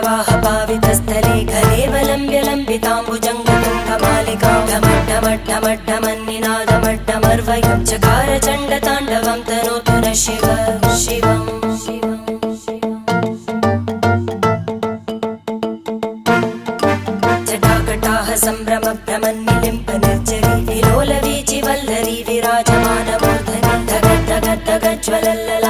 जटाटवीगलज्जलप्रवाहपावितस्थले घलेवलम्ब्य लम्बिताम्बुजङ्गतुङ्गमालिकां ढमड्ढमड्ढमड्ढमन्निनादमड्ढमर्वयं चकार चण्डताण्डवं तनोतु नः शिव शिवम् जटाकटाह सम्भ्रमभ्रमन्निलिम्प निर्जरी विलोलवीचिवल्लरी विराजमानमूर्धनि धगद्धगद्धगज्ज्वलल्ल